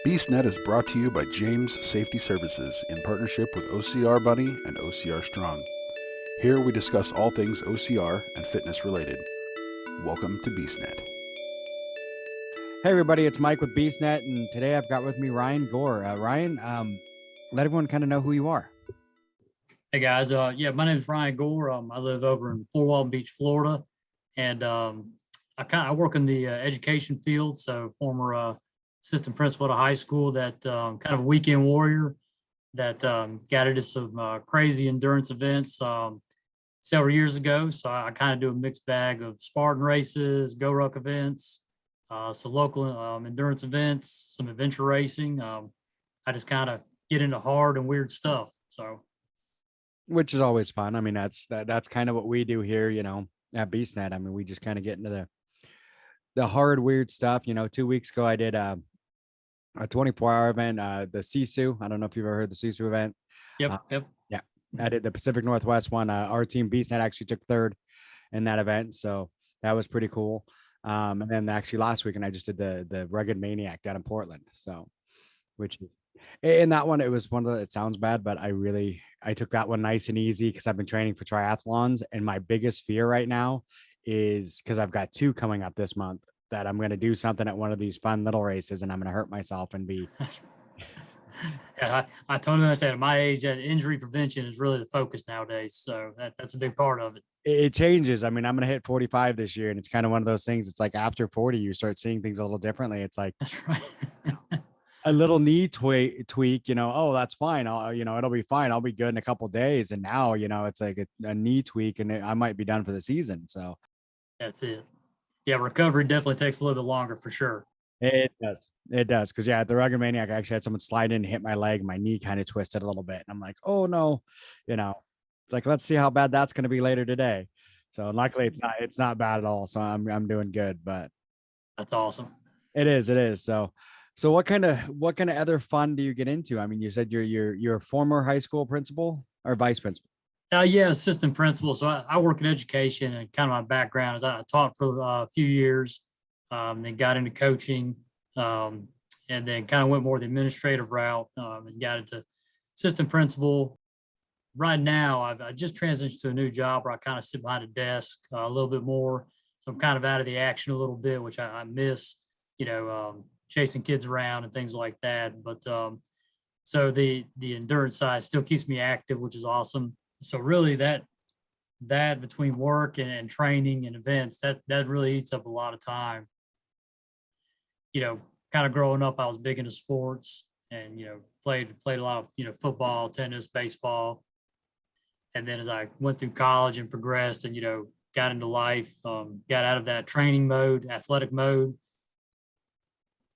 BeastNet is brought to you by James Safety Services in partnership with OCR Buddy and OCR Strong. Here we discuss all things OCR and fitness related. Welcome to BeastNet. Hey everybody, it's Mike with BeastNet, and today I've got with me Ryan Gore. Ryan, let everyone kind of know who you are. Hey guys, my name is Ryan Gore. I live over in Fort Walton Beach, Florida, and I work in the education field. So former assistant principal at a high school, that kind of a weekend warrior that got into some crazy endurance events several years ago. So I kind of do a mixed bag of Spartan races, Go Ruck events, some local endurance events, some adventure racing. I just kind of get into hard and weird stuff. So. Which is always fun. I mean, that's kind of what we do here, at BeastNet. I mean, we just kind of get into the hard, weird stuff. 2 weeks ago, I did a 24-hour event, the Sisu. I don't know if you've ever heard the Sisu event. Yep. Yeah, I did the Pacific Northwest one. Our team BeastNet actually took third in that event, so that was pretty cool. And then actually last weekend, I just did the Rugged Maniac down in Portland. So, which is. In that one, it was it sounds bad, but I took that one nice and easy because I've been training for triathlons. And my biggest fear right now is because I've got 2 coming up this month that I'm going to do something at one of these fun little races and I'm going to hurt myself and be. Yeah, I totally understand. At my age, injury prevention is really the focus nowadays. So that's a big part of it. It changes. I mean, I'm going to hit 45 this year, and it's kind of one of those things. It's like after 40, you start seeing things a little differently. It's like. That's right. A little knee tweak, oh, that's fine. It'll be fine. I'll be good in a couple of days. And now, it's like a knee tweak and I might be done for the season. So that's it. Yeah. Recovery definitely takes a little bit longer for sure. It does. It does. Cause at the Rugged Maniac, I actually had someone slide in and hit my leg. My knee kind of twisted a little bit. And I'm like, oh no, it's like, let's see how bad that's going to be later today. So luckily it's not bad at all. So I'm doing good, but that's awesome. It is. So what kind of other fun do you get into? I mean, you said you're a former high school principal or vice principal. Yeah, assistant principal. So I work in education, and kind of my background is I taught for a few years, then got into coaching, and then kind of went more the administrative route, and got into assistant principal. Right now, I just transitioned to a new job where I kind of sit behind a desk a little bit more. So I'm kind of out of the action a little bit, which I miss, chasing kids around and things like that. But so the endurance side still keeps me active, which is awesome. So really that between work and training and events, that really eats up a lot of time. Kind of growing up, I was big into sports and, played a lot of, football, tennis, baseball. And then as I went through college and progressed and, got into life, got out of that training mode, athletic mode,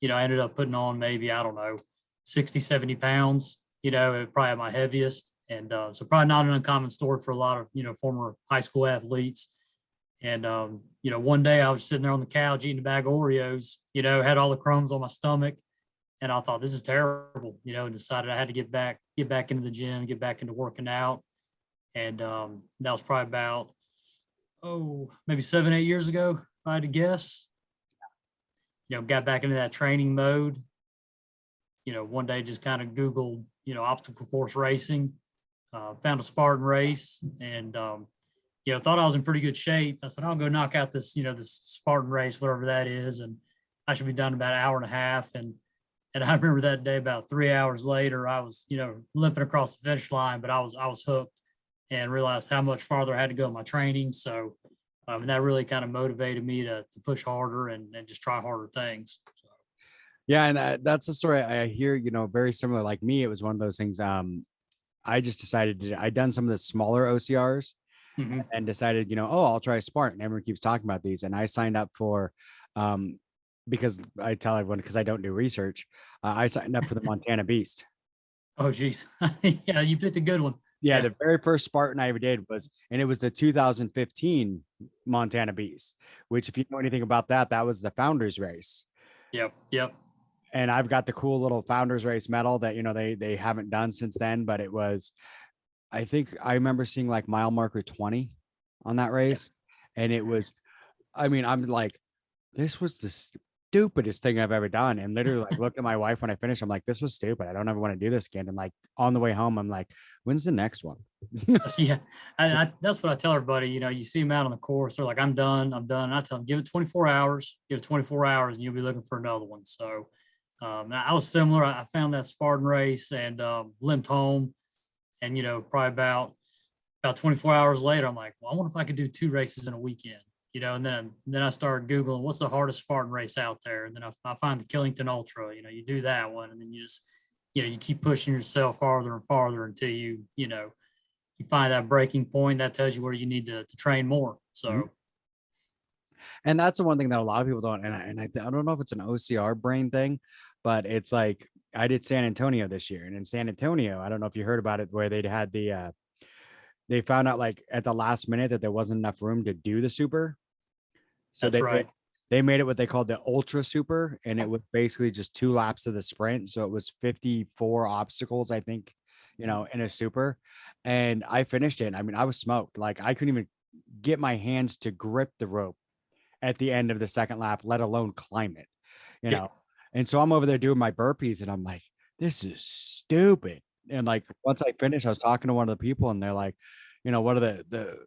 I ended up putting on maybe, I don't know, 60, 70 pounds, probably at my heaviest. And so probably not an uncommon story for a lot of, former high school athletes. And, one day I was sitting there on the couch eating a bag of Oreos, had all the crumbs on my stomach. And I thought, this is terrible, and decided I had to get back into the gym, get back into working out. And that was probably about, maybe 7, 8 years ago, if I had to guess. Got back into that training mode. One day just kind of Googled, obstacle course racing, found a Spartan race and, thought I was in pretty good shape. I said, I'll go knock out this, this Spartan race, whatever that is. And I should be done in about an hour and a half. And I remember that day about 3 hours later, I was, limping across the finish line, but I was hooked and realized how much farther I had to go in my training. So, and that really kind of motivated me to push harder and just try harder things. So. Yeah. And that's the story I hear, very similar. Like me, it was one of those things. I just decided I'd done some of the smaller OCRs and decided, I'll try Spartan. Everyone keeps talking about these. And I signed up for, because I tell everyone, because I don't do research, I signed up for the Montana Beast. Oh, geez. Yeah, you picked a good one. Yeah, the very first Spartan I ever did it was the 2015 Montana Beast, which if you know anything about that was the founders race. Yep. And I've got the cool little founders race medal that, they haven't done since then, but it was, I think I remember seeing like mile marker 20 on that race. And it was, I mean, I'm like, this was stupidest thing I've ever done. And literally like looked at my wife when I finished. I'm like, this was stupid. I don't ever want to do this again. And like on the way home, I'm like, when's the next one? Yeah, that's what I tell everybody. You see them out on the course, they're like, I'm done, I'm done. And I tell them, give it 24 hours, and you'll be looking for another one. So I was similar. I found that Spartan race and limped home, and probably about 24 hours later, I'm like, well, I wonder if I could do 2 races in a weekend. And then I started Googling what's the hardest Spartan race out there. And then I find the Killington Ultra. You do that one, and then you just, you keep pushing yourself farther and farther until you find that breaking point that tells you where you need to train more. So, and that's the one thing that a lot of people don't. And I don't know if it's an OCR brain thing, but it's like I did San Antonio this year, and in San Antonio, I don't know if you heard about it, where they'd had they found out like at the last minute that there wasn't enough room to do the super. So that's right. They made it what they called the ultra super, and it was basically just 2 laps of the sprint. So it was 54 obstacles, I think, in a super. And I finished it. I mean, I was smoked. Like I couldn't even get my hands to grip the rope at the end of the second lap, let alone climb it, you know. And so I'm over there doing my burpees, and I'm like, this is stupid. And like once I finished, I was talking to one of the people, and they're like, what are the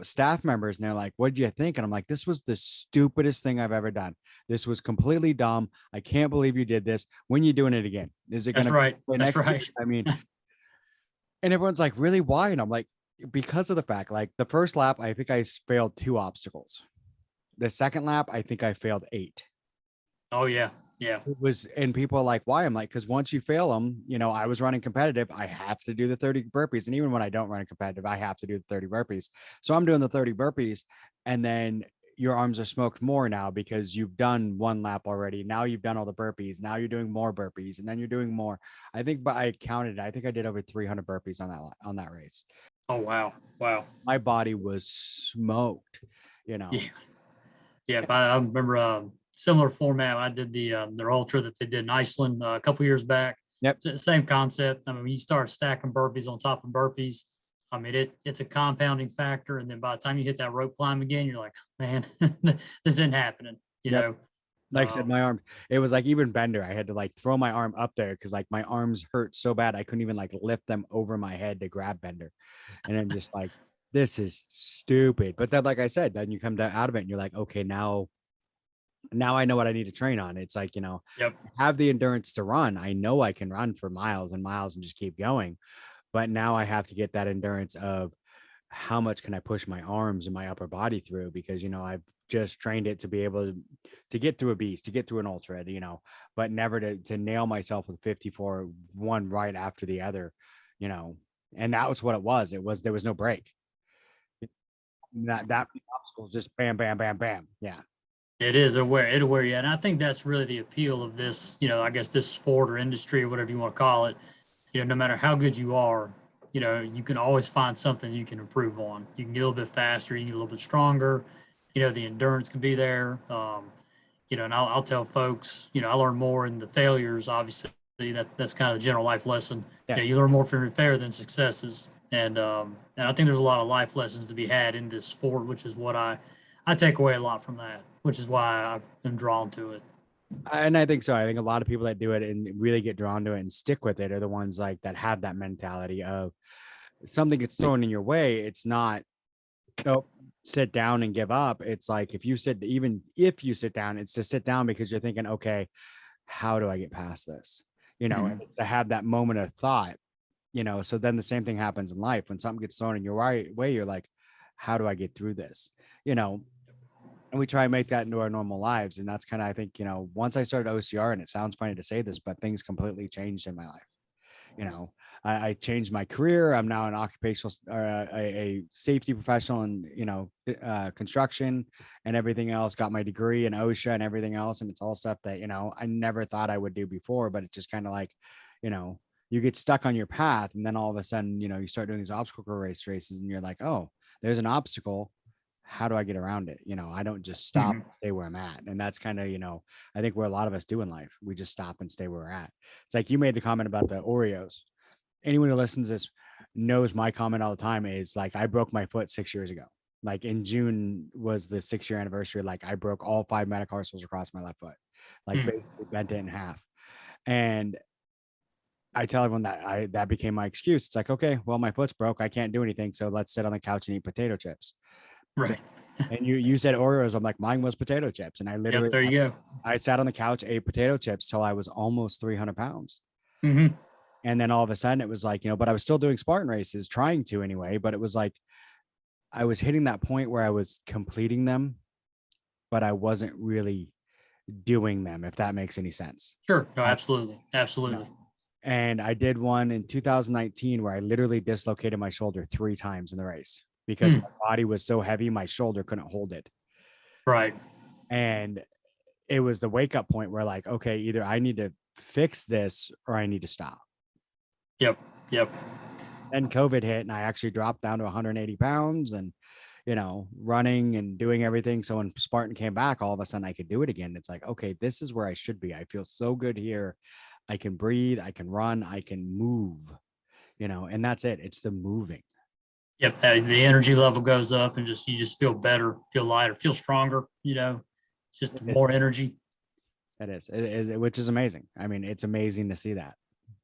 staff members, and they're like, what did you think? And I'm like, this was the stupidest thing I've ever done. This was completely dumb. I can't believe you did this. When you doing it again? Is it That's gonna right. That's next year? right. I mean, and everyone's like, really, why? And I'm like, because of the fact, like the first lap, I think I failed 2 obstacles. The second lap, I think I failed 8. Oh yeah. Yeah. It was, and people are like, why? I'm like, because once you fail them, I was running competitive. I have to do the 30 burpees. And even when I don't run competitive, I have to do the 30 burpees. So I'm doing the 30 burpees, and then your arms are smoked more now because you've done 1 lap already. Now you've done all the burpees. Now you're doing more burpees, and then you're doing more. I think, but I counted, I think I did over 300 burpees on that race. Oh, wow. Wow. My body was smoked, Yeah. Yeah. I remember similar format. I did their ultra that they did in Iceland a couple years back. Yep. Same concept. I mean, when you start stacking burpees on top of burpees, I mean, it's a compounding factor. And then by the time you hit that rope climb again, you're like, man, this isn't happening, Yep. Like I said, my arm, it was like even bender. I had to like throw my arm up there because like my arms hurt so bad I couldn't even like lift them over my head to grab bender. And I'm just like, this is stupid. But then, like I said, then you come out of it and you're like, okay, now I know what I need to train on. It's like, Yep. have the endurance to run. I know I can run for miles and miles and just keep going. But now I have to get that endurance of how much can I push my arms and my upper body through, because, I've just trained it to be able to get through a beast, to get through an ultra, but never to nail myself with 54, one right after the other, and that was what it was. There was no break. That obstacle just bam, bam, bam, bam. Yeah. It is aware, yeah. And I think that's really the appeal of this, I guess this sport or industry or whatever you want to call it. No matter how good you are, you can always find something you can improve on. You can get a little bit faster, you can get a little bit stronger, the endurance can be there. And I'll tell folks, I learn more in the failures, obviously. That's kind of the general life lesson. Yes. You learn more from your failure than successes. And I think there's a lot of life lessons to be had in this sport, which is what I take away a lot from that, which is why I'm drawn to it. And I think so. I think a lot of people that do it and really get drawn to it and stick with it are the ones like that have that mentality of something gets thrown in your way. It's not, sit down and give up. It's like even if you sit down, it's to sit down because you're thinking, okay, how do I get past this? And to have that moment of thought, so then the same thing happens in life. When something gets thrown in your way, you're like, how do I get through this? And we try and make that into our normal lives. And that's kind of, I think, once I started OCR, and it sounds funny to say this, but things completely changed in my life. I changed my career. I'm now an occupational, a safety professional in, construction and everything else, got my degree in OSHA and everything else. And it's all stuff that, I never thought I would do before, but it's just kind of like, you get stuck on your path, and then all of a sudden, you start doing these obstacle races, and you're like, oh, there's an obstacle. How do I get around it? I don't just stop and stay where I'm at. And that's kind of, I think where a lot of us do in life, we just stop and stay where we're at. It's like you made the comment about the Oreos. Anyone who listens to this knows my comment all the time is like, I broke my foot 6 years ago. Like in June was the 6-year anniversary. Like I broke all 5 metatarsals across my left foot, like basically bent it in half. And I tell everyone that became my excuse. It's like, okay, well, my foot's broke. I can't do anything. So let's sit on the couch and eat potato chips. So, Right. and you said Oreos. I'm like, mine was potato chips. And I literally, Yep. There you go. I sat on the couch, ate potato chips till I was almost 300 pounds. Mm-hmm. And then all of a sudden it was like, but I was still doing Spartan races, trying to anyway. But it was like, I was hitting that point where I was completing them, but I wasn't really doing them, if that makes any sense. Sure. No, absolutely. Absolutely. No. And I did one in 2019 where I literally dislocated my shoulder 3 times in the race because my body was so heavy, my shoulder couldn't hold it. Right. And it was the wake up point where like, okay, either I need to fix this or I need to stop. Yep. Yep. Then COVID hit and I actually dropped down to 180 pounds and, running and doing everything. So when Spartan came back, all of a sudden I could do it again. It's like, okay, this is where I should be. I feel so good here. I can breathe, I can run, I can move, and that's it. It's the moving. Yep. The energy level goes up and you just feel better, feel lighter, feel stronger, just more energy. That is, which is amazing. I mean, it's amazing to see that.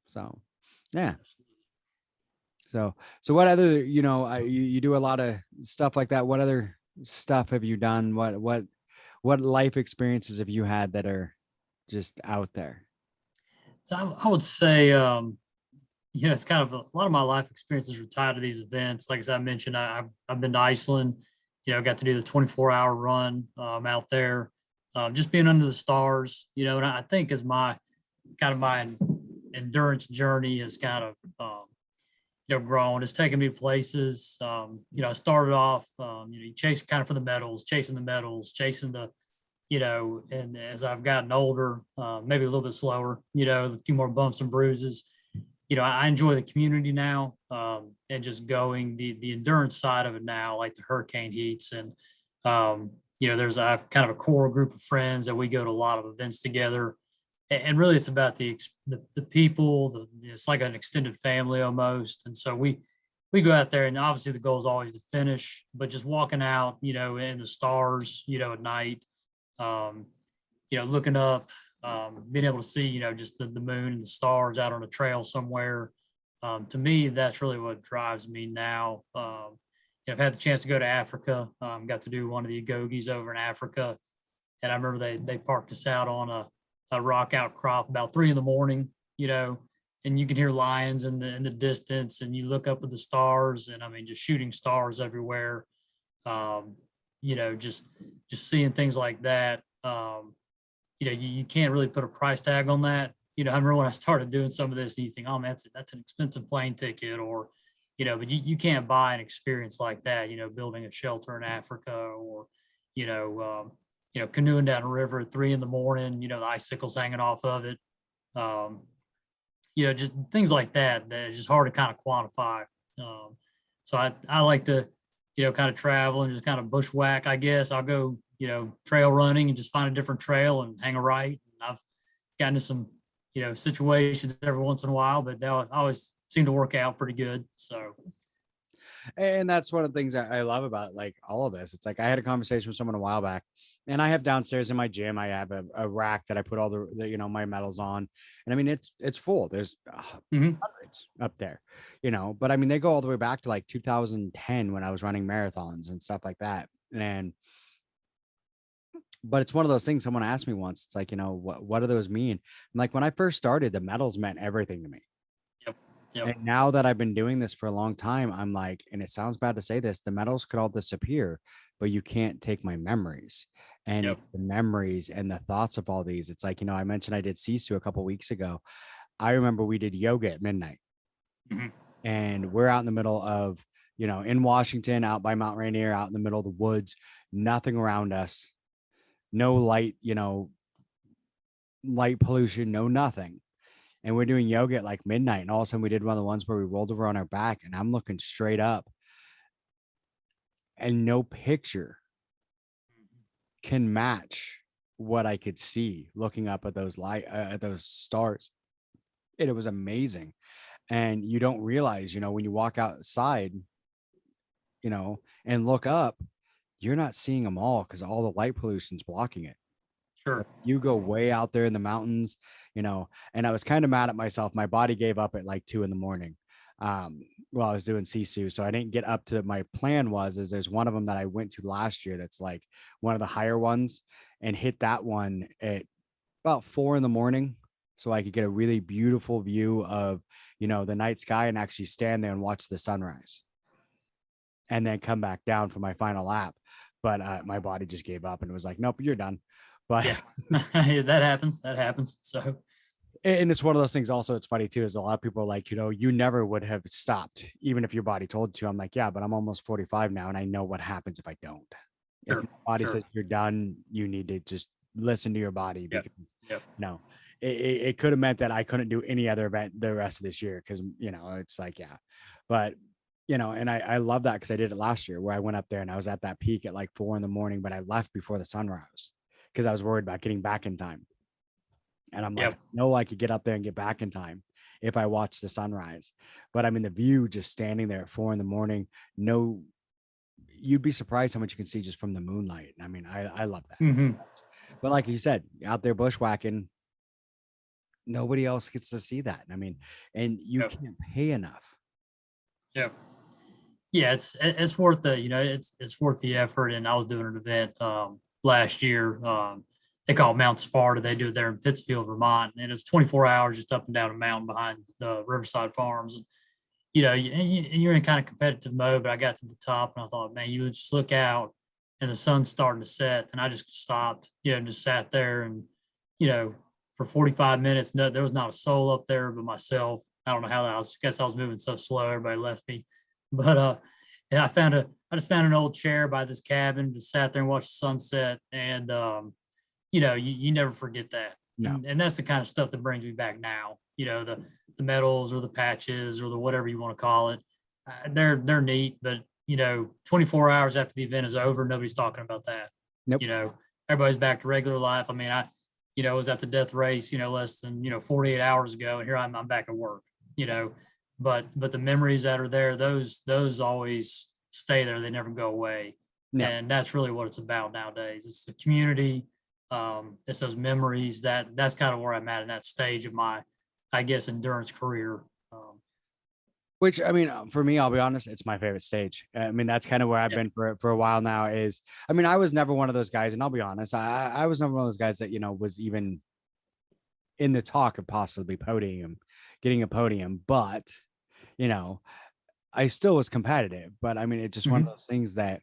So, yeah. So what other, you do a lot of stuff like that. What other stuff have you done? What life experiences have you had that are just out there? So I would say, it's kind of a lot of my life experiences are tied to these events. Like as I mentioned, I've been to Iceland, got to do the 24-hour run out there, just being under the stars, and I think as my endurance journey has kind of, grown. It's taken me places. I started off, you chase kind of for the medals, chasing the, and as I've gotten older, maybe a little bit slower, a few more bumps and bruises. I enjoy the community now, and just going the endurance side of it now, like the hurricane heats. And, I've kind of a core group of friends that we go to a lot of events together. And really it's about the people, it's like an extended family almost. And so we go out there and obviously the goal is always to finish, but just walking out, in the stars, at night, looking up, being able to see, just the moon and the stars out on a trail somewhere. To me, that's really what drives me now. I've had the chance to go to Africa, got to do one of the Agogis over in Africa. And I remember they parked us out on a rock outcrop about 3 a.m, and you can hear lions in the distance and you look up at the stars and I mean, just shooting stars everywhere. Just seeing things like that. You can't really put a price tag on that. I remember when I started doing some of this and you think, oh man, that's an expensive plane ticket or, but you can't buy an experience like that, building a shelter in Africa or, canoeing down a river at 3 a.m, the icicles hanging off of it. Just things like that is just hard to kind of quantify. So I like to, kind of travel and just kind of bushwhack, I guess. I'll go, trail running and just find a different trail and hang a right. And I've gotten into some, situations every once in a while, but they always seem to work out pretty good. So. And that's one of the things I love about like all of this. It's like I had a conversation with someone a while back and I have downstairs in my gym, I have a rack that I put all the my medals on. And I mean, it's full. There's hundreds up there, but I mean, they go all the way back to like 2010 when I was running marathons and stuff like that. But it's one of those things someone asked me once, it's like, what do those mean? I'm like, when I first started, the medals meant everything to me. Yep. And now that I've been doing this for a long time, I'm like, and it sounds bad to say this, the medals could all disappear, but you can't take my memories and Yep. the memories and the thoughts of all these. It's like, I mentioned I did Sisu a couple of weeks ago. I remember we did yoga at midnight and we're out in the middle of, in Washington, out by Mount Rainier, out in the middle of the woods, nothing around us, no light, light pollution, no nothing. And we're doing yoga at like midnight. And all of a sudden we did one of the ones where we rolled over on our back and I'm looking straight up and no picture can match what I could see looking up at those at those stars. It was amazing. And you don't realize, when you walk outside, and look up, you're not seeing them all because all the light pollution's blocking it. Sure. You go way out there in the mountains, and I was kind of mad at myself. My body gave up at like 2 a.m. While I was doing Sisu. So I didn't get up to, my plan is there's one of them that I went to last year. That's like one of the higher ones, and hit that one at about 4 a.m. So I could get a really beautiful view of, the night sky and actually stand there and watch the sunrise and then come back down for my final lap. But my body just gave up and it was like, nope, you're done. But Yeah, that happens. That happens. So, and it's one of those things also, it's funny too, is a lot of people are like, you never would have stopped even if your body told you to. I'm like, yeah, but I'm almost 45 now and I know what happens if I don't. sure, If your body sure. says you're done, you need to just listen to your body, Yep, because yep. no, it could have meant that I couldn't do any other event the rest of this year, because it's like, yeah. But and I love that, because I did it last year where I went up there and I was at that peak at like 4 a.m, but I left before the sun rose because I was worried about getting back in time. And I'm like, Yep. no, I could get up there and get back in time if I watch the sunrise. But I mean, the view just standing there at 4 a.m, no, you'd be surprised how much you can see just from the moonlight. I mean, I love that. Hmm. But like you said, out there bushwhacking, nobody else gets to see that. I mean, and you Yep. can't pay enough. Yep. Yeah, it's worth it's worth the effort. And I was doing an event last year. They call it Mount Sparta. They do it there in Pittsfield, Vermont, and it's 24 hours just up and down a mountain behind the Riverside Farms. And you're in kind of competitive mode. But I got to the top and I thought, man, you just look out and the sun's starting to set, and I just stopped, and just sat there and for 45 minutes. No, there was not a soul up there but myself. I don't know how that I guess I was moving so slow. Everybody left me. But yeah, I just found an old chair by this cabin, just sat there and watched the sunset. And you never forget that. No. And that's the kind of stuff that brings me back now. The medals or the patches or the whatever you want to call it. They're neat, but 24 hours after the event is over, nobody's talking about that. Nope. Everybody's back to regular life. I mean, I was at the death race, less than 48 hours ago, and here I'm back at work. But the memories that are there, those always stay there. They never go away. No. And that's really what it's about nowadays. It's the community. It's those memories. That's kind of where I'm at in that stage of my, I guess, endurance career. Which, I mean, for me, I'll be honest, it's my favorite stage. I mean, that's kind of where I've been for a while now. I mean, I was never one of those guys, and I'll be honest, I was never one of those guys that, was even in the talk of possibly getting a podium, but, I still was competitive. But I mean, it's just one of those things that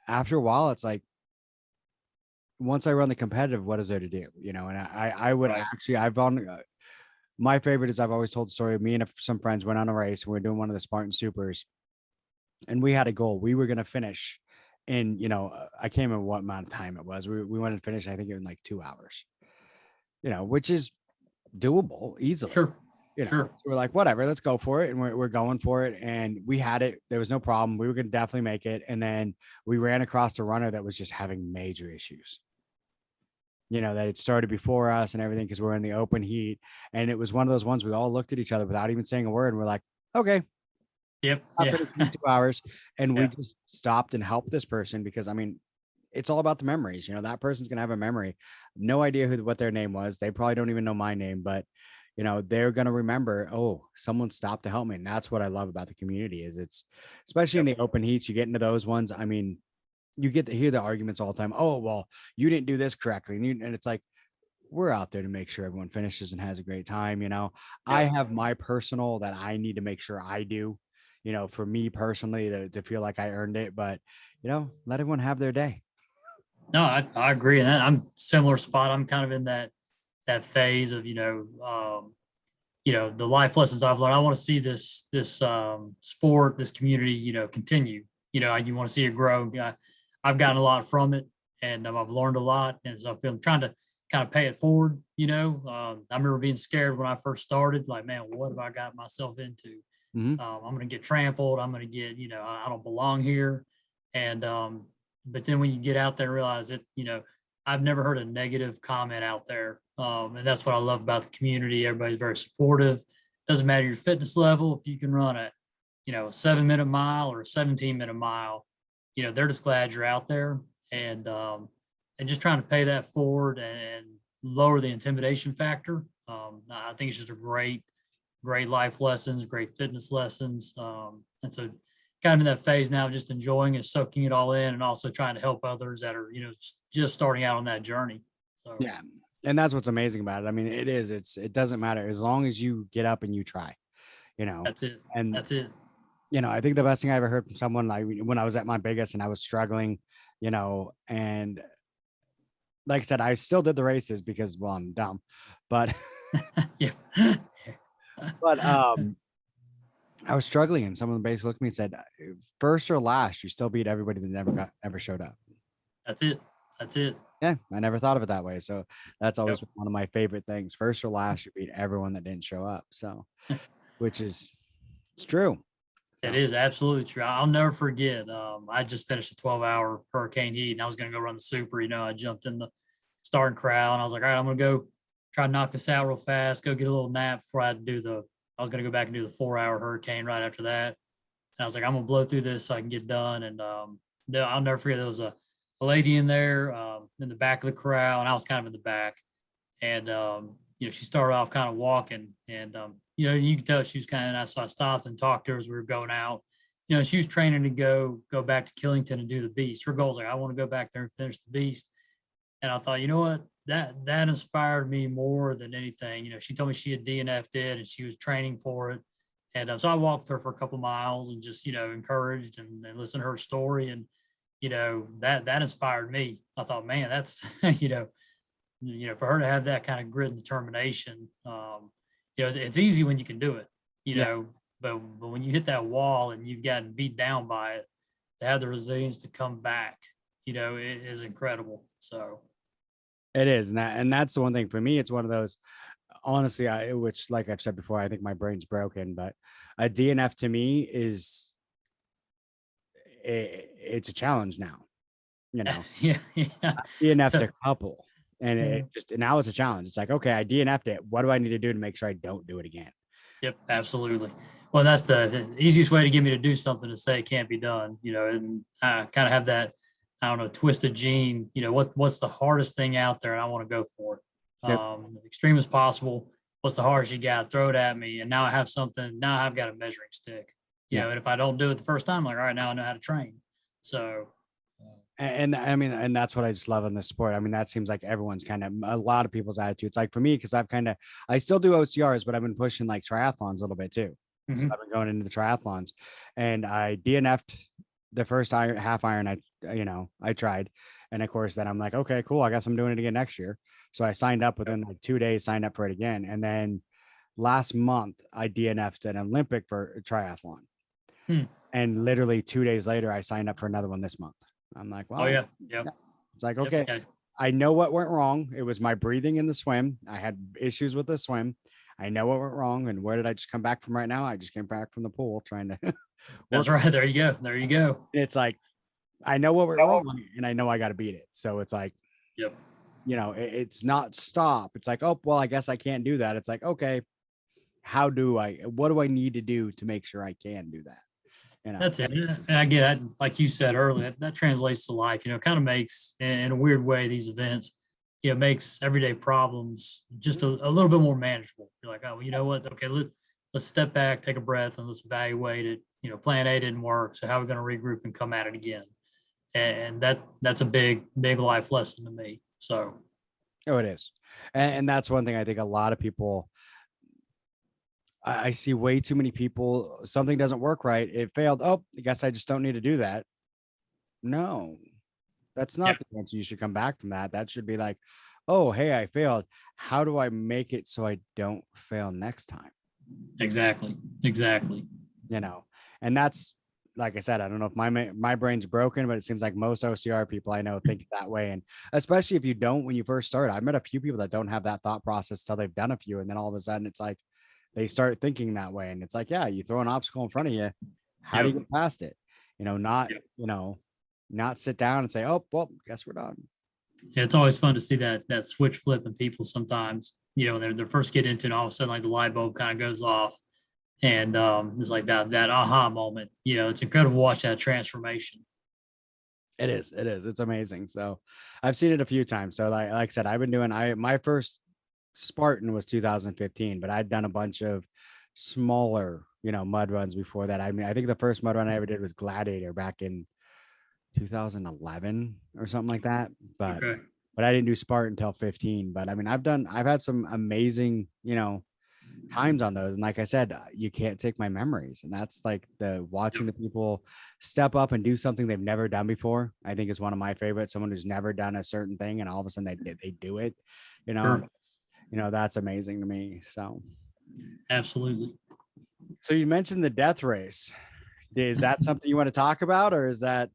after a while, it's like, once I run the competitive, what is there to do? And I would actually, my favorite is, I've always told the story of me and some friends went on a race. We were doing one of the Spartan supers and we had a goal. We were going to finish in, I can't remember what amount of time it was. We wanted to finish, I think, in like 2 hours, which is doable easily. Sure. So we're like, whatever, let's go for it. And we're going for it. And we had it. There was no problem. We were going to definitely make it. And then we ran across a runner that was just having major issues. That it started before us and everything, because we're in the open heat. And it was one of those ones we all looked at each other without even saying a word. And we're like, okay. Yep. Yeah. 2 hours. And we just stopped and helped this person, because I mean, it's all about the memories. That person's going to have a memory. No idea what their name was. They probably don't even know my name, but they're going to remember, oh, someone stopped to help me. And that's what I love about the community, is it's, especially in the open heats, you get into those ones. I mean, you get to hear the arguments all the time. Oh, well, you didn't do this correctly. And it's like, we're out there to make sure everyone finishes and has a great time. I have my personal that I need to make sure I do, for me personally, to feel like I earned it. But, let everyone have their day. No, I agree. And I'm similar spot. I'm kind of in that phase of, the life lessons I've learned. I want to see this sport, this community, continue. You want to see it grow. I've gotten a lot from it, and I've learned a lot. And so I'm trying to kind of pay it forward. I remember being scared when I first started, like, man, what have I got myself into? I'm going to get trampled. I'm going to get, I don't belong here. And, but then when you get out there and realize that, I've never heard a negative comment out there. And that's what I love about the community. Everybody's very supportive. Doesn't matter your fitness level. If you can run a a 7-minute mile or a 17-minute mile, they're just glad you're out there, and just trying to pay that forward and lower the intimidation factor. I think it's just a great life lessons, great fitness lessons. And so kind of in that phase now, just enjoying it, soaking it all in, and also trying to help others that are, just starting out on that journey. So Yeah. And that's what's amazing about it. I mean, it doesn't matter as long as you get up and you try, that's it. and That's it. I think the best thing I ever heard from someone, like when I was at my biggest and I was struggling, and like I said, I still did the races because, well, I'm dumb, but, Yeah. but, I was struggling and someone basically looked at me and said, first or last, you still beat everybody that never showed up. That's it. That's it. Yeah. I never thought of it that way. So that's always Yep. one of my favorite things. First or last, you beat everyone that didn't show up. So, it's true. It So, is absolutely true. I'll never forget. I just finished a 12-hour hurricane heat, and I was going to go run the super. I jumped in the starting crowd, and I was like, all right, I'm going to go try to knock this out real fast, go get a little nap before I had to do I was going to go back and do the 4-hour hurricane right after that. And I was like, I'm going to blow through this so I can get done. And I'll never forget, there was a lady in there in the back of the crowd, and I was kind of in the back. And, she started off kind of walking, and, you can tell she was kind of, so I stopped and talked to her as we were going out. She was training to go back to Killington and do the beast. Her goal was like, I want to go back there and finish the beast. And I thought, you know what, that inspired me more than anything. She told me she had DNF'd it and she was training for it. And so I walked with her for a couple miles and just, encouraged and listened to her story. And, that inspired me. I thought, man, that's, for her to have that kind of grit and determination, it's easy when you can do it, Yeah. but when you hit that wall and you've gotten beat down by it, to have the resilience to come back, it is incredible. So it is. And that's the one thing for me. It's one of those, honestly, which, like I've said before, I think my brain's broken, but a DNF to me it's a challenge now, yeah. I DNF'd So a couple, and now it's a challenge. It's like, okay, I DNF'd it. What do I need to do to make sure I don't do it again? yep, absolutely. Well, that's the easiest way to get me to do something, to say it can't be done, and I kind of have that, I don't know, twisted gene, what's the hardest thing out there, and I want to go for it. Yep. Extreme as possible. What's the hardest you got? Throw it at me. And now I have something, now I've got a measuring stick, Yeah. and if I don't do it the first time, I'm like, all right, now I know how to train. So And I mean, and that's what I just love in this sport. I mean, that seems like everyone's kind of, a lot of people's attitude. It's like for me, because I still do OCRs, but I've been pushing like triathlons a little bit too. So Mhm. I've been going into the triathlons, and I DNF'd the first half iron. I tried. And of course, then I'm like, okay, cool. I guess I'm doing it again next year. So I signed up within like 2 days, signed up for it again. And then last month I DNF'd an Olympic for triathlon. And literally 2 days later, I signed up for another one this month. I'm like, well, Oh yeah. Yep. yeah. It's like, Yep. okay, Yeah. I know what went wrong. It was my breathing in the swim. I had issues with the swim. I know what went wrong. And where did I just come back from right now? I just came back from the pool trying to That's right. There you go. There you go. It's like, I know what went wrong and I know I got to beat it. So it's like, Yep. It's not stop. It's like, oh, well, I guess I can't do that. It's like, okay, what do I need to do to make sure I can do that? That's it. And I get that, like you said earlier, that translates to life, kind of makes, in a weird way, these events, makes everyday problems just a little bit more manageable. You're like, oh, well, you know what? Okay, let's step back, take a breath, and let's evaluate it. Plan A didn't work. So how are we going to regroup and come at it again? And that's a big life lesson to me. So. Oh, it is. And that's one thing I think a lot of people, I see way too many people, something doesn't work right. It failed. Oh, I guess I just don't need to do that. No, that's not the answer. You should come back from that. That should be like, oh, hey, I failed. How do I make it so I don't fail next time? Exactly. And that's, like I said, I don't know if my brain's broken, but it seems like most OCR people I know think that way. And especially if you don't, when you first start, I've met a few people that don't have that thought process till they've done a few. And then all of a sudden it's like, they start thinking that way. And it's like, yeah, you throw an obstacle in front of you. How do you get past it? Not sit down and say, oh, well, guess we're done. Yeah, it's always fun to see that switch flip in people sometimes, when they're first getting into it, and all of a sudden like the light bulb kind of goes off. And it's like that aha moment. It's incredible to watch that transformation. It is. It is. It's amazing. So I've seen it a few times. So like I said, I've been doing my first Spartan was 2015, but I'd done a bunch of smaller, mud runs before that. I mean, I think the first mud run I ever did was Gladiator back in 2011 or something like that. But Okay. I didn't do Spartan until 15. But I mean, I've had some amazing, times on those. And like I said, you can't take my memories. And that's like the watching the people step up and do something they've never done before. I think is one of my favorites. Someone who's never done a certain thing and all of a sudden they do it, Sure. that's amazing to me. So Absolutely. you mentioned the death race. Is that something you want to talk about, or is that?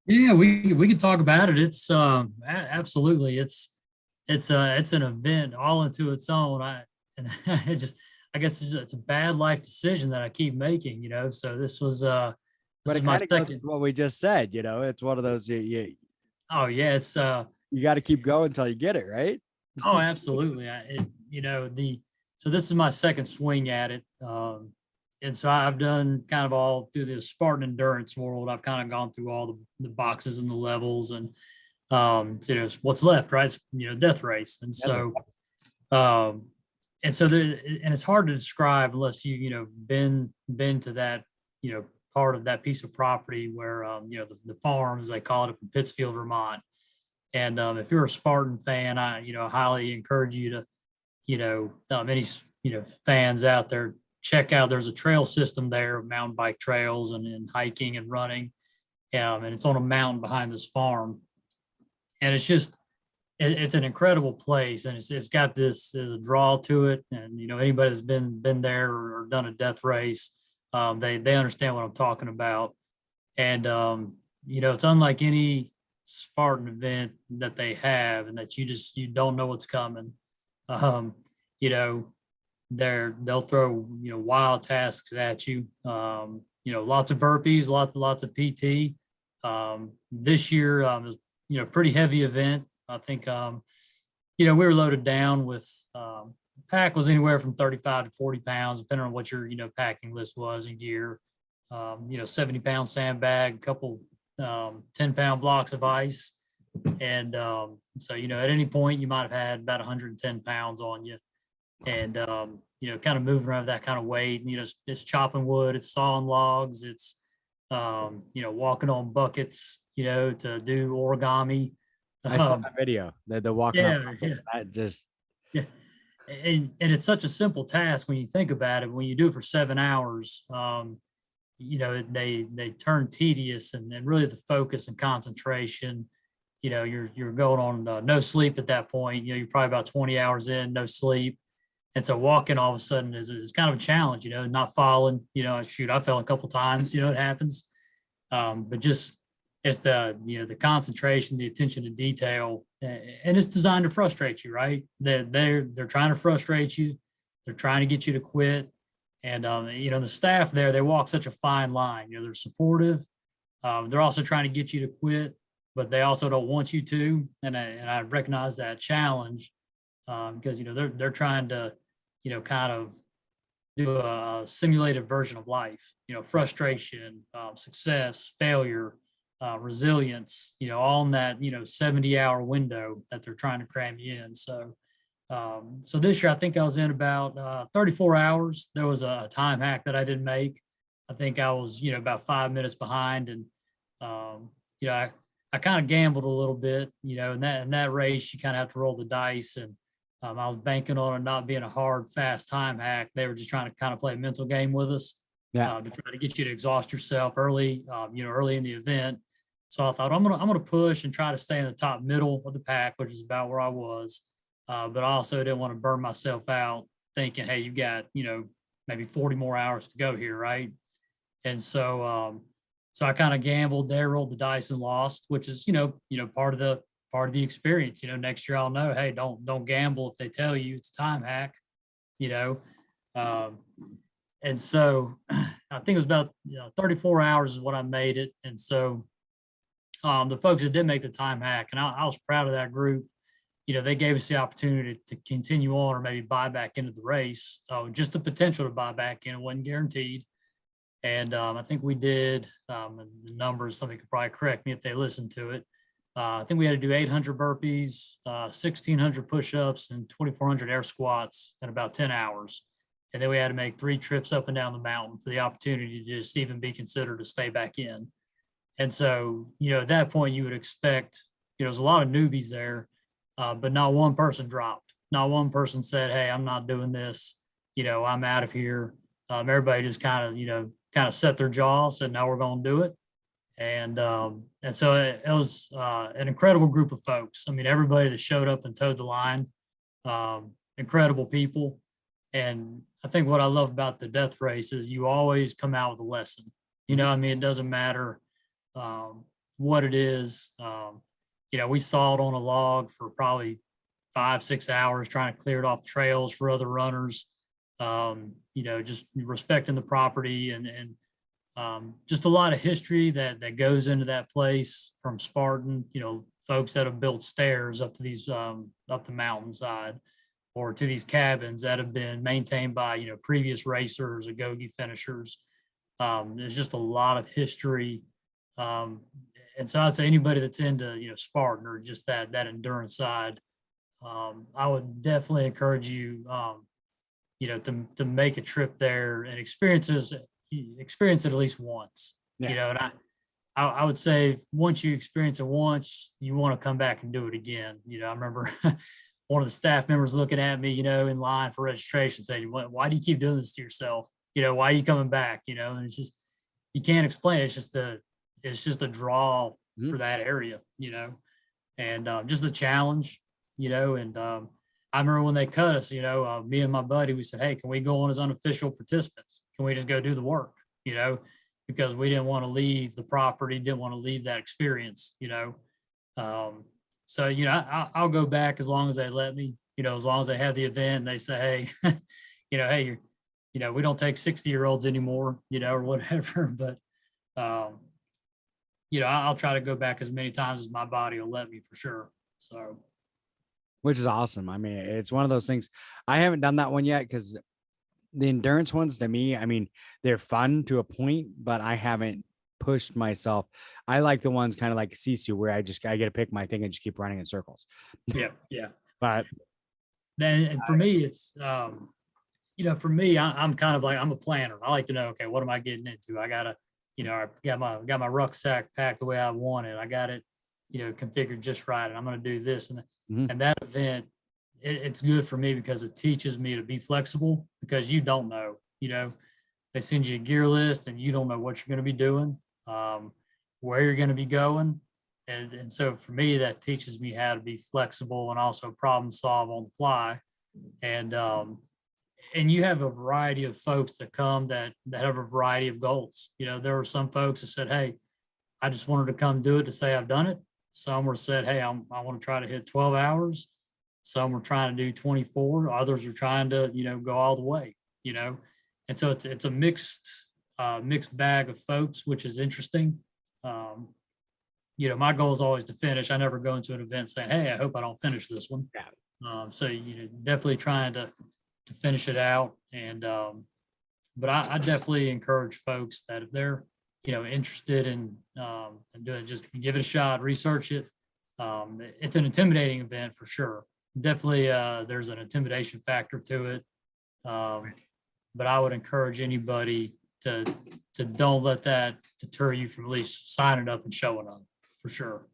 Yeah, we can talk about it. It's absolutely it's an event all into its own. I guess it's a bad life decision that I keep making, So this But is it my kind of goes second. with what we just said. It's one of those Oh yeah, it's you got to keep going until you get it right. oh absolutely. So this is my second swing at it. And so I've done kind of all through the Spartan endurance world. I've kind of gone through all the boxes and the levels and what's left, right? It's, death race. And so um and it's hard to describe unless been to that, part of that piece of property where the farms, they call it, up in Pittsfield, Vermont. And if you're a Spartan fan, I highly encourage you to, any fans out there, check out. There's a trail system there, mountain bike trails and hiking and running, and it's on a mountain behind this farm, and it's an incredible place, and it's got this draw to it. And anybody that's been there or done a death race, they understand what I'm talking about. And it's unlike any Spartan event that they have, and that you don't know what's coming. Um, you know, they'll throw wild tasks at you. Lots of burpees, lots of PT. This year was pretty heavy event. I think we were loaded down with pack was anywhere from 35 to 40 pounds, depending on what your packing list was and gear. 70-pound sandbag, a couple 10-pound blocks of ice. And so, at any point you might have had about 110 pounds on you. And, kind of moving around that kind of weight, it's chopping wood, it's sawing logs, it's, walking on buckets, to do origami. I saw that video, the walking up. Yeah. I just, Yeah. And it's such a simple task when you think about it. When you do it for 7 hours, they turn tedious, and really the focus and concentration, you're going on no sleep at that point. You're probably about 20 hours in, no sleep. And so walking all of a sudden is kind of a challenge, not falling, I fell a couple times, it happens. But just it's the concentration, the attention to detail, and it's designed to frustrate you, right? They're trying to frustrate you. They're trying to get you to quit. And, the staff there, they walk such a fine line. They're supportive. They're also trying to get you to quit, but they also don't want you to. And I recognize that challenge because, they're trying to, kind of do a simulated version of life, frustration, success, failure, resilience, all in that, 70-hour window that they're trying to cram you in. So, so this year, I think I was in about 34 hours. There was a time hack that I didn't make. I think I was, about 5 minutes behind. And, I kind of gambled a little bit, in that race, you kind of have to roll the dice. And I was banking on it not being a hard, fast time hack. They were just trying to kind of play a mental game with us to try to get you to exhaust yourself early, early in the event. So I thought I'm gonna push and try to stay in the top middle of the pack, which is about where I was. But I also didn't want to burn myself out thinking, hey, you've got, maybe 40 more hours to go here, right? And so so I kind of gambled there, rolled the dice and lost, which is, part of the experience. Next year I'll know, hey, don't gamble if they tell you it's a time hack, and so I think it was about 34 hours is what I made it. And so the folks that did make the time hack, and I was proud of that group. they gave us the opportunity to continue on or maybe buy back into the race. Just the potential to buy back in, it wasn't guaranteed. And I think we did, the numbers, somebody could probably correct me if they listened to it. I think we had to do 800 burpees, 1,600 push-ups, and 2,400 air squats in about 10 hours. And then we had to make 3 trips up and down the mountain for the opportunity to just even be considered to stay back in. And so, at that point, you would expect, there's a lot of newbies there, but not one person dropped. Not one person said, hey, I'm not doing this. I'm out of here. Everybody just kind of set their jaw, said, no, we're going to do it. And so it was an incredible group of folks. I mean, everybody that showed up and towed the line, incredible people. And I think what I love about the death race is you always come out with a lesson. It doesn't matter what it is. We saw it on a log for probably 5-6 hours, trying to clear it off trails for other runners. Just respecting the property and just a lot of history that goes into that place from Spartan, folks that have built stairs up to these, up the mountainside, or to these cabins that have been maintained by, previous racers or Agoge finishers. There's just a lot of history. And so I'd say anybody that's into, Spartan or just that endurance side, I would definitely encourage you, to make a trip there and experience it at least once. Yeah. And I would say once you experience it once, you want to come back and do it again. I remember one of the staff members looking at me, in line for registration, saying, why do you keep doing this to yourself? Why are you coming back? And it's just, you can't explain it. It's just a draw for that area, and just a challenge, and I remember when they cut us, me and my buddy, we said, hey, can we go on as unofficial participants? Can we just go do the work, because we didn't want to leave the property, didn't want to leave that experience, So, I'll go back as long as they let me, as long as they have the event and they say, hey, hey, we don't take 60-year-olds anymore, or whatever. But, I'll try to go back as many times as my body will let me, for sure. So. Which is awesome. I mean, it's one of those things. I haven't done that one yet because the endurance ones, to me, I mean, they're fun to a point, but I haven't pushed myself. I like the ones kind of like Sisu, where I get to pick my thing and just keep running in circles. Yeah. But then, and for me, it's for me, I'm kind of like, I'm a planner. I like to know, okay, what am I getting into? I gotta, I got my rucksack packed the way I want it. I got it, configured just right, and I'm going to do this. And that event, it's good for me because it teaches me to be flexible, because you don't know, they send you a gear list and you don't know what you're going to be doing, where you're going to be going. And so for me, that teaches me how to be flexible and also problem solve on the fly. And you have a variety of folks that come that have a variety of goals. There were some folks that said, hey, I just wanted to come do it to say I've done it. Some were said, hey, I want to try to hit 12 hours. Some were trying to do 24. Others are trying to, go all the way, And so it's a mixed bag of folks, which is interesting. My goal is always to finish. I never go into an event saying, hey, I hope I don't finish this one. So, definitely trying to finish it out. And, but I definitely encourage folks that if they're, interested in doing, just give it a shot, research it. It's an intimidating event for sure. Definitely, there's an intimidation factor to it. But I would encourage anybody to don't let that deter you from at least signing up and showing up, for sure.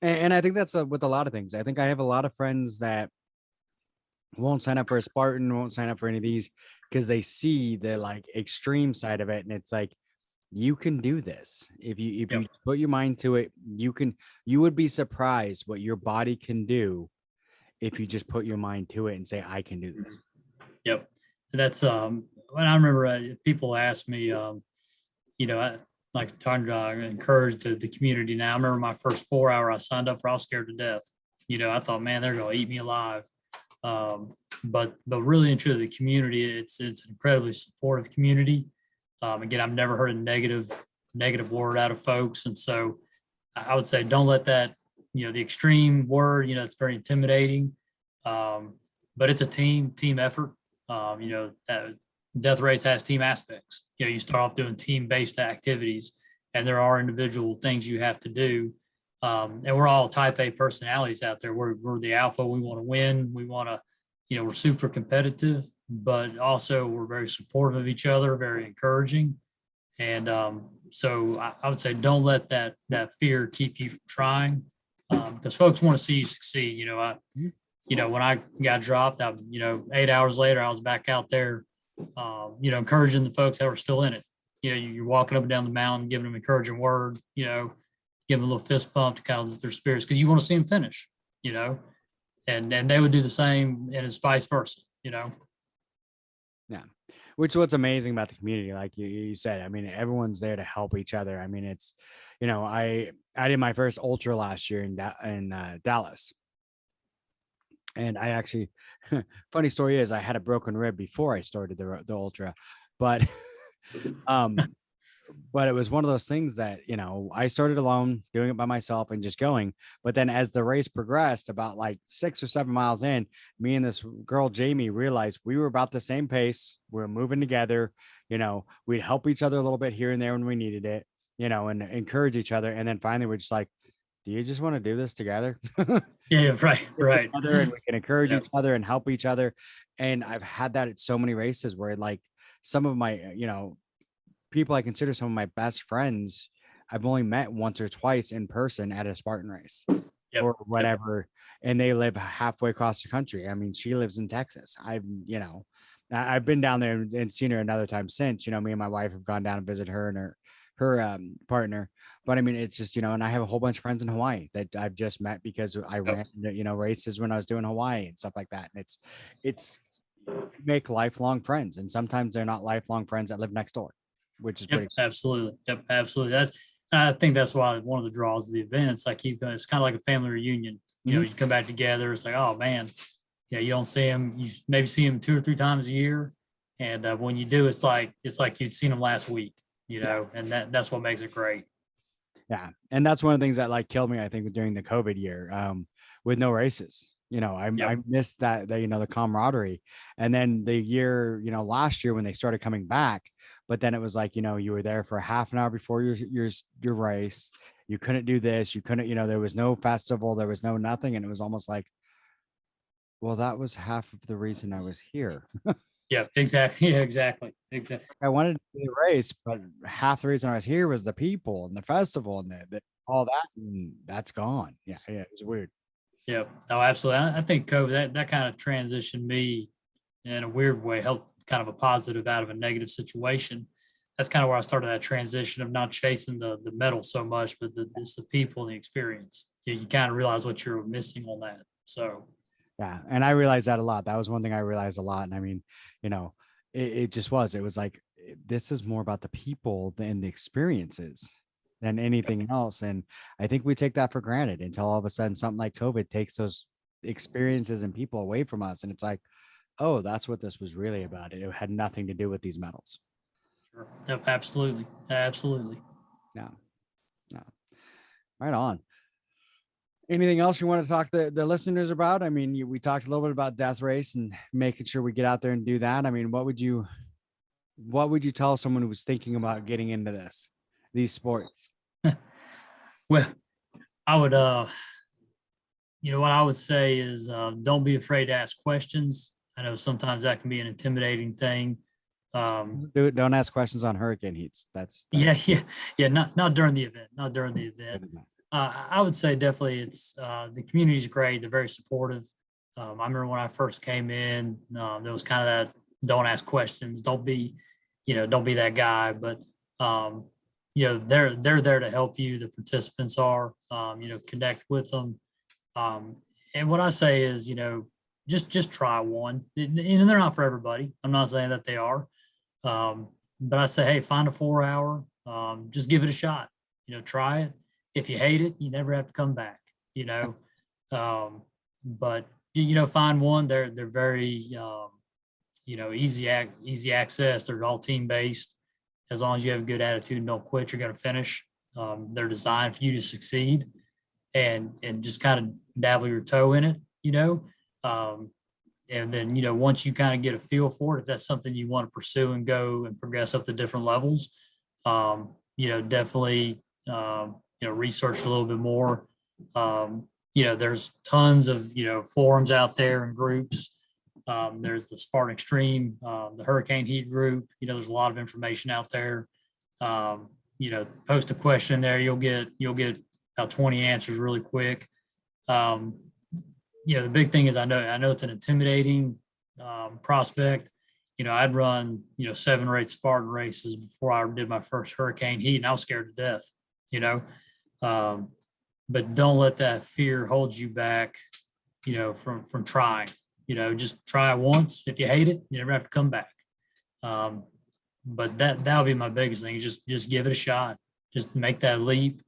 And I think that's with a lot of things. I think I have a lot of friends that won't sign up for a Spartan, won't sign up for any of these because they see the like extreme side of it, and it's like, you can do this if you put your mind to it. You would be surprised what your body can do if you just put your mind to it and say, I can do this. Yep. That's when I remember people ask me, I like to encourage the community. Now I remember my first 4 hour I signed up for, I was scared to death. I thought, man, they're gonna eat me alive. But really and truly, the community, it's an incredibly supportive community. Again, I've never heard a negative word out of folks. And so I would say, don't let that the extreme word, it's very intimidating. But it's a team effort. Death race has team aspects. You start off doing team-based activities, and there are individual things you have to do. And we're all type A personalities out there. We're the alpha. We want to win. We want to, we're super competitive, but also we're very supportive of each other, very encouraging. And so I would say don't let that fear keep you from trying, because folks want to see you succeed. When I got dropped, 8 hours later, I was back out there, encouraging the folks that were still in it. You're walking up and down the mountain, giving them encouraging word, giving them a little fist pump to kind of lift their spirits, because you want to see them finish, and they would do the same, and it's vice versa. Yeah. Which is what's amazing about the community. Like you said, I mean, everyone's there to help each other. I mean, it's, I did my first ultra last year in Dallas. And I actually, funny story is I had a broken rib before I started the ultra, but, but it was one of those things that, I started alone doing it by myself and just going. But then as the race progressed, about like 6 or 7 miles in, me and this girl, Jamie, realized we were about the same pace. We were moving together, we'd help each other a little bit here and there when we needed it, and encourage each other. And then finally we're just like, do you just want to do this together? Yeah, right. And we can encourage each other and help each other. And I've had that at so many races where like some of my, people I consider some of my best friends, I've only met once or twice in person at a Spartan race or whatever. And they live halfway across the country. I mean, she lives in Texas. I've been down there and seen her another time since, me and my wife have gone down and visit her and her partner. But I mean, it's just, and I have a whole bunch of friends in Hawaii that I've just met because I ran, races when I was doing Hawaii and stuff like that. And it's make lifelong friends. And sometimes they're not lifelong friends that live next door, which is pretty cool. Absolutely. Yep, absolutely. I think that's why one of the draws of the events, it's kind of like a family reunion. You come back together. It's like, oh man, you don't see them. You maybe see them 2 or 3 times a year. And when you do, it's like you'd seen them last week, and that's what makes it great. Yeah. And that's one of the things that like killed me, I think, during the COVID year, with no races. I missed that, the camaraderie. And then the year, last year when they started coming back, but then it was like, you were there for half an hour before your race. You couldn't do this. You couldn't, there was no festival. There was no nothing. And it was almost like, well, that was half of the reason I was here. Yeah, exactly. Yeah, exactly. I wanted to do the race, but half the reason I was here was the people and the festival and all that. And that's gone. Yeah. It was weird. Yeah. Oh, absolutely. I think COVID, that kind of transitioned me in a weird way, helped kind of a positive out of a negative situation. That's kind of where I started that transition of not chasing the medal so much, but it's the people and the experience. You kind of realize what you're missing on that. So. Yeah. And I realized that a lot. That was one thing I realized a lot. And I mean, it was like, this is more about the people than the experiences than anything else. And I think we take that for granted until all of a sudden something like COVID takes those experiences and people away from us. And it's like, oh, that's what this was really about. It had nothing to do with these medals. Sure. Yep, absolutely. Absolutely. Yeah. Right on. Anything else you want to talk to the listeners about? I mean, we talked a little bit about death race and making sure we get out there and do that. I mean, what would you tell someone who was thinking about getting into these sports? Well, I would, what I would say is don't be afraid to ask questions. I know sometimes that can be an intimidating thing. Don't ask questions on hurricane heats. That's yeah. Not during the event. Not during the event. I would say definitely it's the community is great. They're very supportive. I remember when I first came in, there was kind of that don't ask questions. Don't be that guy. But they're there to help you. The participants are, connect with them. And what I say is, just try one. And they're not for everybody. I'm not saying that they are. But I say, hey, find a 4-hour. Just give it a shot. Try it. If you hate it, you never have to come back, but find one. They're very, easy access. They're all team based. As long as you have a good attitude and don't quit, you're going to finish. They're designed for you to succeed. and just kind of dabble your toe in it, and then, once you kind of get a feel for it, if that's something you want to pursue and go and progress up to different levels, definitely, research a little bit more. There's tons of, forums out there and groups. There's the Spartan Extreme, the Hurricane Heat group. There's a lot of information out there. Post a question there, you'll get about 20 answers really quick. The big thing is I know it's an intimidating prospect. I'd run 7 or 8 Spartan races before I did my first Hurricane Heat, and I was scared to death. But don't let that fear hold you back, from trying. Just try it once. If you hate it, you never have to come back. But that'll be my biggest thing. Just give it a shot. Just make that leap.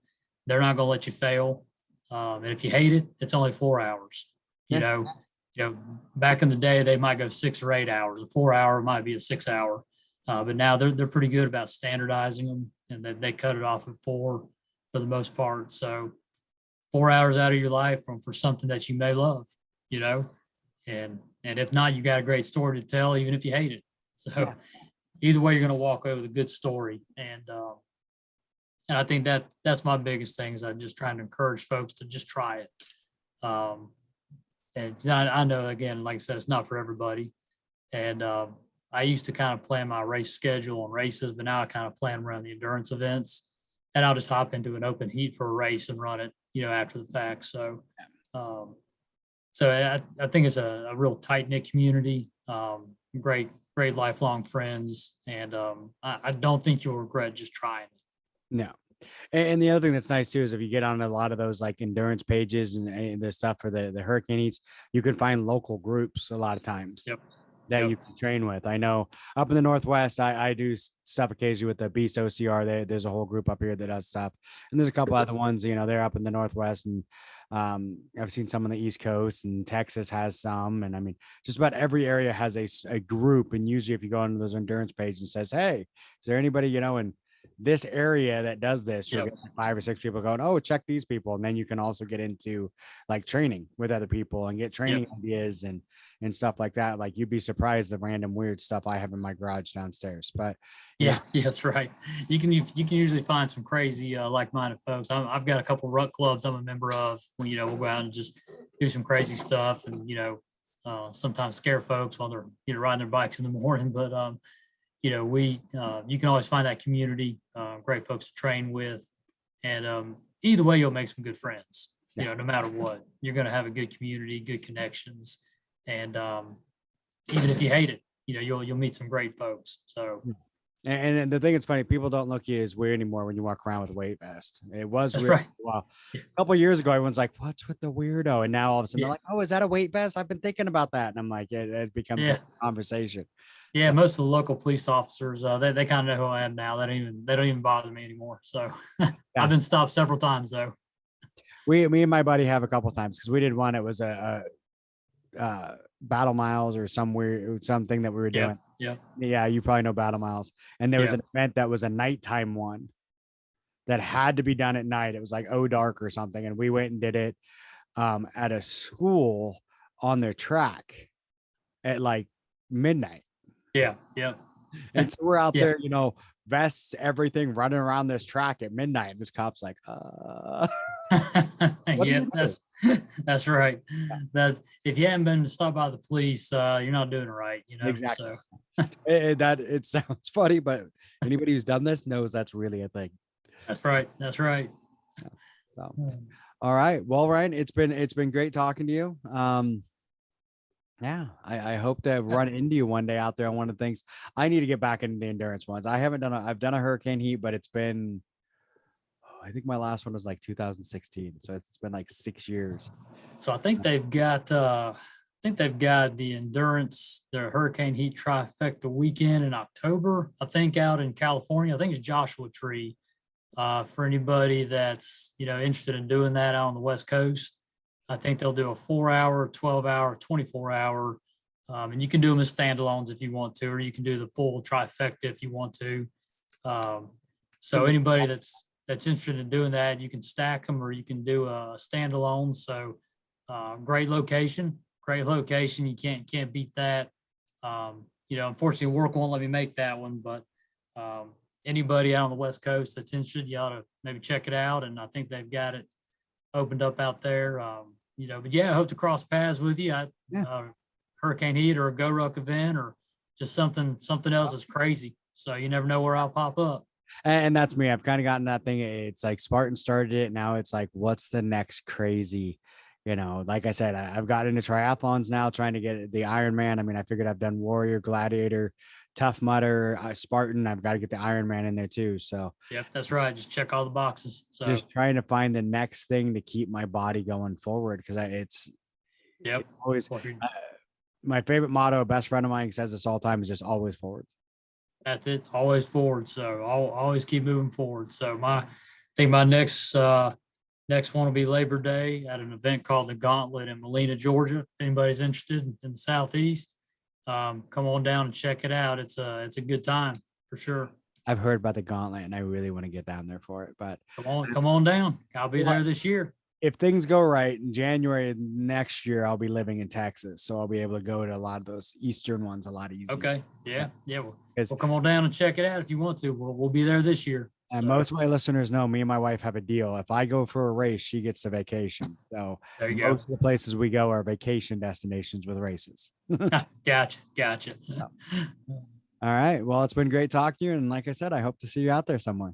They're not gonna let you fail. And if you hate it, it's only 4 hours. Back in the day, they might go 6 or 8 hours. A 4 hour might be a 6 hour. But now they're pretty good about standardizing them, and they cut it off at 4 for the most part. So 4 hours out of your life for something that you may love, and if not, you got a great story to tell, even if you hate it. So either way, you're going to walk away with a good story. And I think that's my biggest thing is I'm just trying to encourage folks to just try it. And I know, again, like I said, it's not for everybody. And I used to kind of plan my race schedule on races, but now I kind of plan around the endurance events, and I'll just hop into an open heat for a race and run it, after the fact. So, I think it's a real tight knit community, great lifelong friends. And I don't think you'll regret just trying it. No. And the other thing that's nice too is if you get on a lot of those like endurance pages and the stuff for the Hurricane Heats, you can find local groups a lot of times. Yep. That you can train with. I know up in the Northwest, I do stuff occasionally with the Beast OCR. There's a whole group up here that does stuff. And there's a couple other ones, they're up in the Northwest, and I've seen some on the East Coast, and Texas has some. And I mean, just about every area has a group. And usually if you go into those endurance pages and says, hey, is there anybody, in this area that does this, you'll get like 5 or 6 people going, oh, check these people. And then you can also get into like training with other people and get training ideas and stuff like that. Like you'd be surprised the random weird stuff I have in my garage downstairs. But that's right. You can usually find some crazy like-minded folks. I've got a couple ruck clubs I'm a member of. We'll go out and just do some crazy stuff, and sometimes scare folks while they're riding their bikes in the morning. But you can always find that community, great folks to train with, and either way, you'll make some good friends. No matter what, you're going to have a good community, good connections, and even if you hate it, you'll meet some great folks. So, and the thing that's funny, people don't look at you as weird anymore when you walk around with a weight vest. It was that's weird right. for a while. A couple of years ago, everyone's like, "What's with the weirdo?" And now all of a sudden, they're like, "Oh, is that a weight vest? I've been thinking about that." And I'm like, it becomes a conversation. Yeah, most of the local police officers, they kind of know who I am now. They don't even bother me anymore. So I've been stopped several times though. Me and my buddy have a couple times because we did one. It was a Battle Miles or something that we were doing. Yeah, you probably know Battle Miles. And there was an event that was a nighttime one that had to be done at night. It was like dark or something, and we went and did it at a school on their track at like midnight. Yeah. And so we're out there, vests, everything, running around this track at midnight. And this cop's like, that's right. That's if you haven't been stopped by the police, you're not doing it right. Exactly. So. It sounds funny, but anybody who's done this knows that's really a thing. That's right. So, all right. Well, Ryan, it's been great talking to you. I hope to run into you one day out there on one of the things. I need to get back into the endurance ones. I've done a Hurricane Heat, but it's been, I think my last one was like 2016. So it's been like 6 years. So I think they've got the endurance, the Hurricane Heat trifecta weekend in October, I think out in California. I think it's Joshua Tree, for anybody that's, interested in doing that out on the West Coast. I think they'll do a 4-hour, 12-hour, 24-hour, and you can do them as standalones if you want to, or you can do the full trifecta if you want to. So anybody that's that's interested in doing that, you can stack them or you can do a standalone. So great location. You can't beat that. Unfortunately, work won't let me make that one, but anybody out on the West Coast that's interested, you ought to maybe check it out. And I think they've got it opened up out there. But yeah, I hope to cross paths with you. Hurricane Heat or a Go Ruck event or just something else that's crazy. So you never know where I'll pop up. And that's me. I've kind of gotten that thing. It's like Spartan started it. Now it's like, what's the next crazy, like I said, I've got into triathlons now, trying to get the Ironman. I mean, I figured I've done Warrior, Gladiator, Tough Mudder, Spartan. I've got to get the Ironman in there too. So yep, that's right. Just check all the boxes. So just trying to find the next thing to keep my body going forward. Because it's always my favorite motto. A best friend of mine says this all the time is just always forward. That's it. Always forward. So I'll always keep moving forward. So I think my next one will be Labor Day at an event called the Gauntlet in Molina, Georgia. If anybody's interested in the Southeast, come on down and check it out. It's a good time for sure. I've heard about the Gauntlet and I really want to get down there for it, but come on down. I'll be there this year. If things go right in January next year, I'll be living in Texas. So I'll be able to go to a lot of those Eastern ones a lot easier. Okay. Yeah. Well, come on down and check it out if you want to. We'll be there this year. And most of my listeners know me and my wife have a deal. If I go for a race, she gets a vacation. So there you most go. of the places we go are vacation destinations with races. Gotcha. Yeah. All right. Well, it's been great talking to you. And like I said, I hope to see you out there somewhere.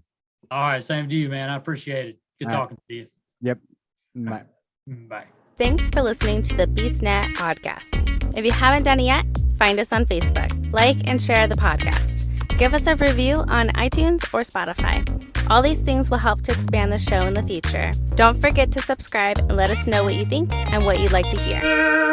All right. Same to you, man. I appreciate it. Good talking to you. Yep. Bye. Bye. Thanks for listening to the BeastNet podcast. If you haven't done it yet, find us on Facebook, like and share the podcast. Give us a review on iTunes or Spotify. All these things will help to expand the show in the future. Don't forget to subscribe and let us know what you think and what you'd like to hear.